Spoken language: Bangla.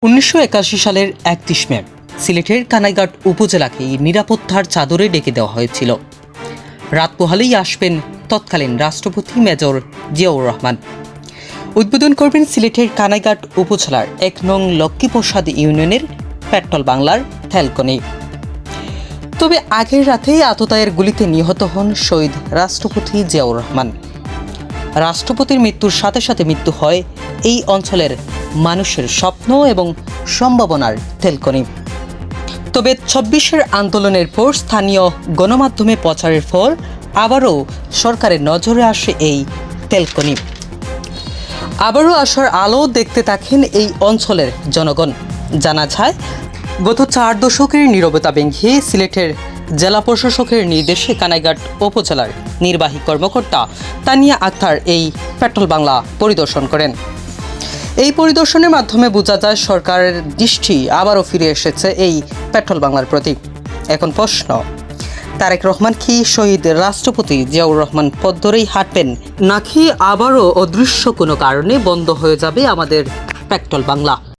1981 সালের 31 মে সিলেটের কানাইঘাট উপজেলাকে নিরাপত্তার চাদরে ডেকে দেওয়া হয়েছিল। রাত পোহালেই আসবেন তৎকালীন রাষ্ট্রপতি মেজর জিয়াউর রহমান। উদ্বোধন করবেন সিলেটের কানাইঘাট উপজেলার 1 নং লক্ষ্মীপ্রসাদ ইউনিয়নের পেট্রোল বাংলার তেলকনি। তবে আগের রাতেই আততায়ের গুলিতে নিহত হন শহীদ রাষ্ট্রপতি জিয়াউর রহমান। রাষ্ট্রপতির মৃত্যুর সাথে সাথে মৃত্যু হয় এই অঞ্চলের মানুষের স্বপ্ন এবং সম্ভাবনার তেলকনি। তবে 26-এর আন্দোলনের পর স্থানীয় গণমাধ্যমে প্রচারের ফল আবারও সরকারের নজরে আসে এই তেলকনি। আবারও আসার আলো দেখতে থাকেন এই অঞ্চলের জনগণ। জানা যায়, গত 4 দশকের নীরবতা ভেঙে সিলেটের জেলা প্রশাসকের নির্দেশে কানাইঘাট উপজেলার নির্বাহী কর্মকর্তা তানিয়া আক্তার এই পেট্রোল বাংলা পরিদর্শন করেন। এই পরিদর্শনের মাধ্যমে বোঝা যায় সরকারের দৃষ্টি আবারও ফিরে এসেছে এই পেট্রোল বাংলার প্রতি। এখন প্রশ্ন, তারেক রহমান কি শহীদ রাষ্ট্রপতি জিয়াউর রহমান পথ ধরেই হাঁটবেন, নাকি আবারও অদৃশ্য কোনো কারণে বন্ধ হয়ে যাবে আমাদের পেট্রোল বাংলা?